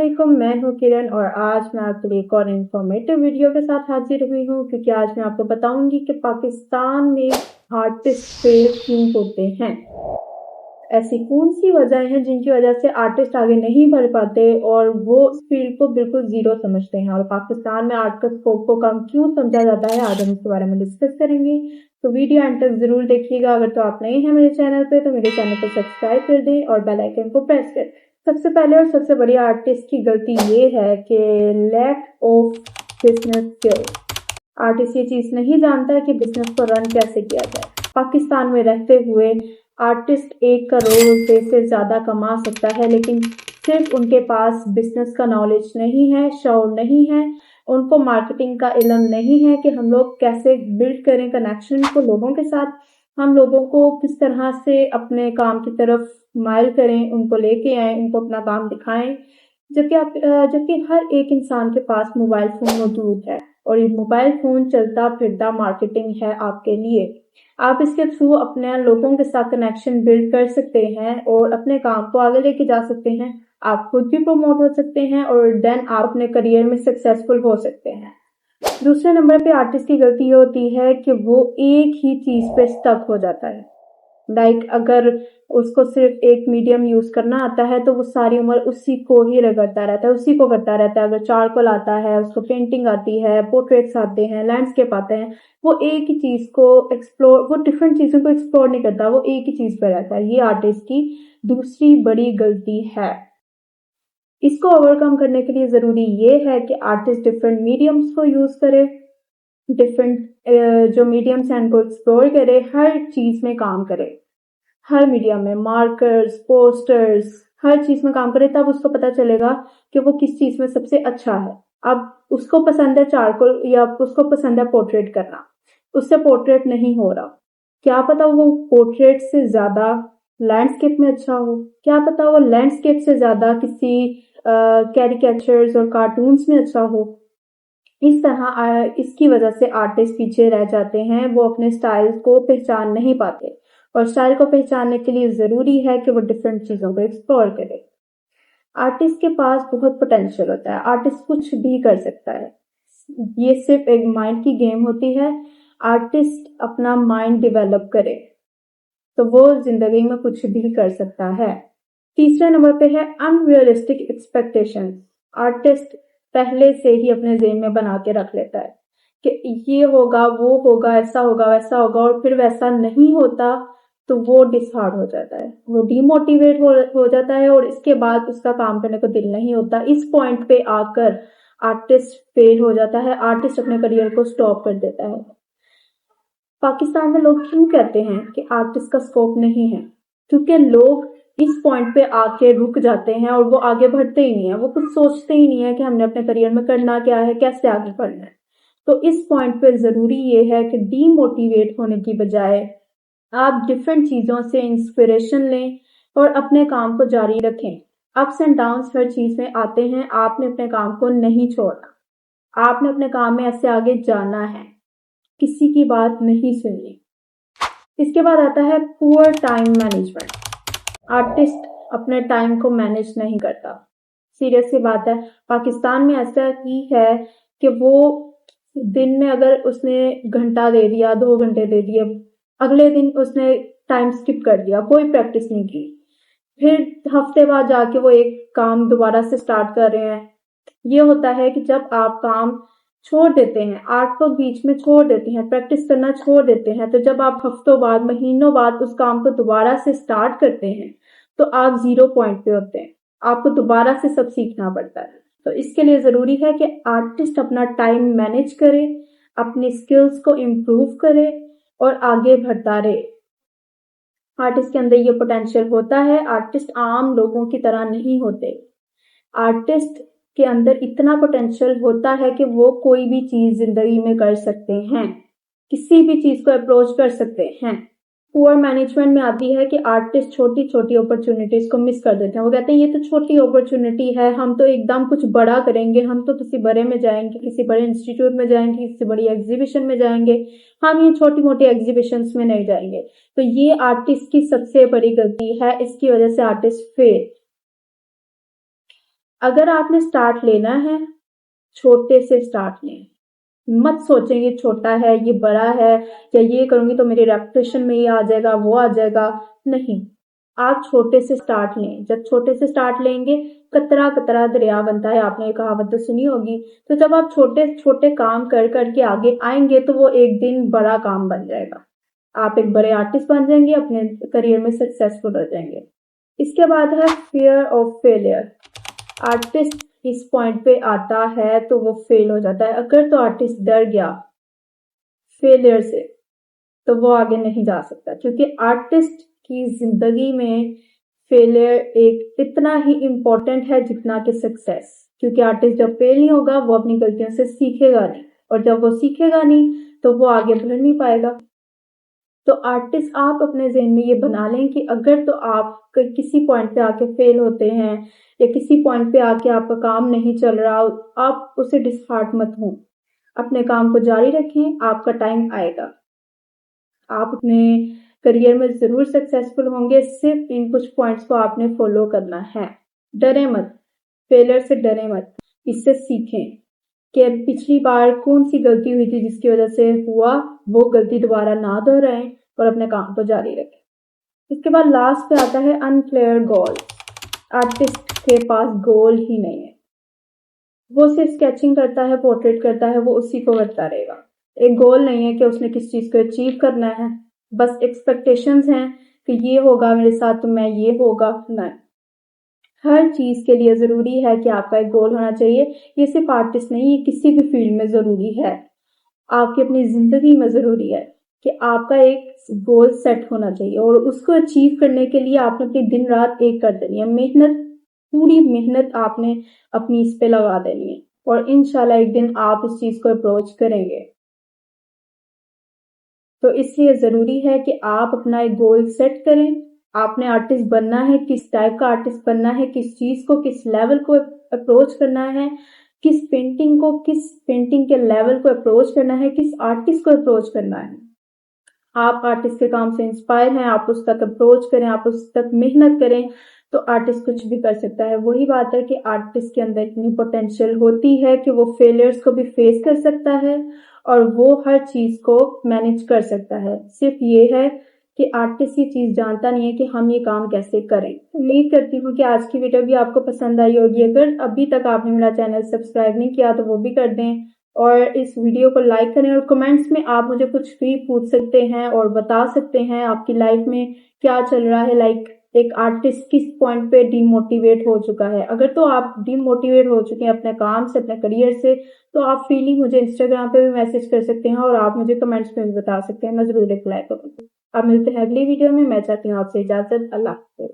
अस्सलामुअलैकुम, मैं हूँ किरण और आज मैं आपके लिए एक और इन्फॉर्मेटिव वीडियो के साथ हाजिर हुई हूँ क्योंकि आज मैं आपको बताऊंगी कि पाकिस्तान में आर्टिस्ट फेल क्यों होते हैं। ऐसी कौन सी वजह हैं जिनकी वजह से आर्टिस्ट आगे नहीं बढ़ पाते और वो इस फील्ड को बिल्कुल जीरो समझते हैं और पाकिस्तान में आर्ट का स्कोप को कम क्यों समझा जाता है। आज हम इसके बारे में डिस्कस करेंगे, तो वीडियो एंड तक जरूर देखिएगा। अगर तो आप नए हैं मेरे चैनल पे तो मेरे चैनल को सब्सक्राइब कर दें और बेल आइकन को प्रेस कर। सबसे पहले और सबसे बड़ी आर्टिस्ट की गलती ये है कि lack of business skill. Artist ये चीज नहीं जानता है कि बिजनेस को रन कैसे किया जाए। पाकिस्तान में रहते हुए आर्टिस्ट 1 करोड़ रुपए से ज्यादा कमा सकता है, लेकिन सिर्फ उनके पास बिजनेस का नॉलेज नहीं है, शौर नहीं है, उनको मार्केटिंग का इल्म नहीं है कि हम लोग कैसे बिल्ड करें कनेक्शन को लोगों के साथ, हम लोगों को किस तरह से अपने काम की तरफ माइल करें, उनको लेके आए, उनको अपना काम दिखाएं। जबकि हर एक इंसान के पास मोबाइल फोन मौजूद है और ये मोबाइल फोन चलता फिरता मार्केटिंग है आपके लिए। आप इसके थ्रू अपने लोगों के साथ कनेक्शन बिल्ड कर सकते हैं और अपने काम को आगे लेके जा सकते हैं। आप खुद भी प्रमोट हो सकते हैं और देन आप अपने करियर में सक्सेसफुल हो सकते हैं। दूसरे नंबर पे आर्टिस्ट की गलती ये होती है कि वो एक ही चीज पे स्टक हो जाता है। अगर उसको सिर्फ एक मीडियम यूज करना आता है तो वो सारी उम्र उसी को ही रगड़ता रहता है, उसी को करता रहता है। अगर चारकोल आता है, उसको पेंटिंग आती है, पोर्ट्रेट्स आते हैं, लैंडस्केप आते हैं, वो एक ही चीज को एक्सप्लोर, वो डिफरेंट चीजों को एक्सप्लोर नहीं करता, वो एक ही चीज पर रहता है। ये आर्टिस्ट की दूसरी बड़ी गलती है। इसको ओवरकम करने के लिए जरूरी ये है कि आर्टिस्ट डिफरेंट मीडियम्स को यूज करे, डिफरेंट जो मीडियम्स हैं उनको एक्सप्लोर करे, हर चीज में काम करे, हर मीडियम में मार्कर्स, पोस्टर्स, हर चीज में काम करे, तब उसको पता चलेगा कि वो किस चीज में सबसे अच्छा है। अब उसको पसंद है चारकोल या उसको पसंद है पोर्ट्रेट करना, उससे पोर्ट्रेट नहीं हो रहा, क्या पता वो पोर्ट्रेट से ज्यादा लैंडस्केप में अच्छा हो, क्या पता वो लैंडस्केप से ज्यादा किसी कैरिकेचर्स और कार्टून्स में अच्छा हो। इस तरह इसकी वजह से आर्टिस्ट पीछे रह जाते हैं, वो अपने स्टाइल को पहचान नहीं पाते और स्टाइल को पहचानने के लिए जरूरी है कि वो डिफरेंट चीजों को एक्सप्लोर करे। आर्टिस्ट के पास बहुत पोटेंशियल होता है, आर्टिस्ट कुछ भी कर सकता है, ये सिर्फ एक माइंड की गेम होती है। आर्टिस्ट अपना माइंड डेवलप करे तो वो जिंदगी में कुछ भी कर सकता है। तीसरे नंबर पे है अनरियलिस्टिक एक्सपेक्टेशंस। आर्टिस्ट पहले से ही अपने ज़हन में बना के रख लेता है कि ये होगा, वो होगा, ऐसा होगा, वैसा होगा, और फिर वैसा नहीं होता तो वो डिसहार्ड हो जाता है, वो डिमोटिवेट हो जाता है और इसके बाद उसका काम करने को दिल नहीं होता। इस पॉइंट पे आकर आर्टिस्ट फेल हो जाता है, आर्टिस्ट अपने करियर को स्टॉप कर देता है। पाकिस्तान में लोग क्यों कहते हैं कि आर्टिस्ट का स्कोप नहीं है? क्योंकि लोग इस पॉइंट पे आके रुक जाते हैं और वो आगे बढ़ते ही नहीं है, वो कुछ सोचते ही नहीं है कि हमने अपने करियर में करना क्या है, कैसे आगे बढ़ना है। तो इस पॉइंट पे जरूरी ये है कि डीमोटिवेट होने की बजाय आप डिफरेंट चीजों से इंस्पिरेशन लें और अपने काम को जारी रखें। अप्स एंड डाउन्स हर चीज में आते हैं, आपने अपने काम को नहीं छोड़ना, आपने अपने काम में ऐसे आगे जाना है, किसी की बात नहीं सुननी। इसके बाद आता है पुअर टाइम मैनेजमेंट। आर्टिस्ट अपने टाइम को मैनेज नहीं करता। सीरियस सी बात है, पाकिस्तान में ऐसा ही है कि वो दिन में अगर उसने घंटा दे दिया, 2 घंटे दे दिए, अगले दिन उसने टाइम स्किप कर दिया, कोई प्रैक्टिस नहीं की, फिर हफ्ते बाद जाके वो एक काम दोबारा से स्टार्ट कर रहे हैं। ये होता है कि जब आप काम छोड़ देते हैं, आर्ट को बीच में छोड़ देते हैं, प्रैक्टिस करना छोड़ देते हैं, तो जब आप हफ्तों बाद, महीनों बाद उस काम को दोबारा से स्टार्ट करते हैं तो आप 0 पॉइंट पे होते हैं, आपको दोबारा से सब सीखना पड़ता है। तो इसके लिए जरूरी है कि आर्टिस्ट अपना टाइम मैनेज करे, अपनी स्किल्स को इम्प्रूव करे और आगे बढ़ता रहे। आर्टिस्ट के अंदर ये पोटेंशियल होता है, आर्टिस्ट आम लोगों की तरह नहीं होते। आर्टिस्ट के अंदर इतना पोटेंशियल होता है कि वो कोई भी चीज जिंदगी में कर सकते हैं, किसी भी चीज को अप्रोच कर सकते हैं। पुअर मैनेजमेंट में आती है कि आर्टिस्ट छोटी छोटी अपॉर्चुनिटीज को मिस कर देते हैं। वो कहते हैं ये तो छोटी अपॉर्चुनिटी है, हम तो एकदम कुछ बड़ा करेंगे, हम तो किसी बड़े में जाएंगे, किसी बड़े इंस्टीट्यूट में जाएंगे, किसी बड़ी एग्जीबिशन में जाएंगे, हम ये छोटी मोटी एग्जीबिशंस में नहीं जाएंगे। तो ये आर्टिस्ट की सबसे बड़ी गलती है, इसकी वजह से आर्टिस्ट फेल। अगर आपने स्टार्ट लेना है, छोटे से स्टार्ट लें। मत सोचें ये छोटा है, ये बड़ा है, या ये करूँगी तो मेरी रेपुटेशन में ये आ जाएगा, वो आ जाएगा। नहीं, आप छोटे से स्टार्ट लें। जब छोटे से स्टार्ट लेंगे, कतरा कतरा दरिया बनता है, आपने ये कहावत तो सुनी होगी। तो जब आप छोटे छोटे काम कर करके आगे आएंगे तो वो एक दिन बड़ा काम बन जाएगा। आप एक बड़े आर्टिस्ट बन जाएंगे, अपने करियर में सक्सेसफुल हो जाएंगे। इसके बाद है फियर ऑफ फेलियर। आर्टिस्ट इस पॉइंट पे आता है तो वो फेल हो जाता है। अगर तो आर्टिस्ट डर गया फेलियर से तो वो आगे नहीं जा सकता, क्योंकि आर्टिस्ट की जिंदगी में फेलियर एक इतना ही इम्पोर्टेंट है जितना कि सक्सेस। क्योंकि आर्टिस्ट जब फेल नहीं होगा वो अपनी गलतियों से सीखेगा नहीं, और जब वो सीखेगा नहीं तो वो आगे बढ़ नहीं पाएगा। तो आर्टिस्ट आप अपने ज़हन में ये बना लें कि अगर तो आप किसी पॉइंट पे आके फेल होते हैं, या किसी पॉइंट पे आके आपका काम नहीं चल रहा, आप उसे डिसहार्ट मत हों। अपने काम को जारी रखें, आपका टाइम आएगा। आप अपने करियर में ज़रूर सक्सेसफुल होंगे। सिर्फ इन कुछ पॉइंट्स को आपने फॉलो करना है। डरे मत, फेलियर से डरे मत, इससे सीखें कि पिछली बार कौन सी गलती हुई थी जिसकी वजह से हुआ, वो गलती दोबारा ना दोहराएं और अपने काम को जारी रखें। इसके बाद लास्ट पे आता है अनक्लियर गोल। आर्टिस्ट के पास गोल ही नहीं है, वो सिर्फ स्केचिंग करता है, पोर्ट्रेट करता है, वो उसी को करता रहेगा। एक गोल नहीं है कि उसने किस चीज़ को अचीव करना है, बस एक्सपेक्टेशंस हैं कि ये होगा मेरे साथ तो मैं ये होगा। नहीं, हर चीज़ के लिए ज़रूरी है कि आपका एक गोल होना चाहिए। ये सिर्फ आर्टिस्ट नहीं, ये किसी भी फील्ड में ज़रूरी है। आपकी अपनी ज़िंदगी में ज़रूरी है कि आपका एक गोल सेट होना चाहिए, और उसको अचीव करने के लिए आपने अपनी दिन रात एक कर देनी है मेहनत। पूरी मेहनत आपने अपनी इस पे लगा देनी है, और इंशाल्लाह एक दिन आप उस चीज़ को अप्रोच करेंगे। तो इसलिए ज़रूरी है कि आप अपना एक गोल सेट करें। आपने आर्टिस्ट बनना है, किस टाइप का आर्टिस्ट बनना है, किस चीज़ को, किस लेवल को अप्रोच करना है, किस पेंटिंग के लेवल को अप्रोच करना है, किस आर्टिस्ट को अप्रोच करना है। आप आर्टिस्ट के काम से इंस्पायर हैं, आप उस तक अप्रोच करें, आप उस तक मेहनत करें, तो आर्टिस्ट कुछ भी कर सकता है। वही बात है कि आर्टिस्ट के अंदर इतनी पोटेंशियल होती है कि वो फेलियर्स को भी फेस कर सकता है, और वो हर चीज़ को मैनेज कर सकता है। सिर्फ ये है कि आर्टिस्ट ये चीज़ जानता नहीं है कि हम ये काम कैसे करें। उम्मीद करती हूँ कि आज की वीडियो भी आपको पसंद आई होगी। अगर अभी तक आपने मेरा चैनल सब्सक्राइब नहीं किया तो वो भी कर दें, और इस वीडियो को लाइक करें, और कमेंट्स में आप मुझे कुछ भी पूछ सकते हैं और बता सकते हैं आपकी लाइफ में क्या चल रहा है। लाइक एक आर्टिस्ट किस पॉइंट पे डीमोटिवेट हो चुका है। अगर तो आप डीमोटिवेट हो चुके हैं अपने काम से, अपने करियर से, तो आप फ्रीली मुझे इंस्टाग्राम पे भी मैसेज कर सकते हैं, और आप मुझे कमेंट्स में भी बता सकते हैं, मैं ज़रूर रिप्लाई करूँगी। अब मिलते हैं अगली वीडियो में। मैं चाहती हूँ आपसे इजाज़त। अल्लाह हाफ़िज़।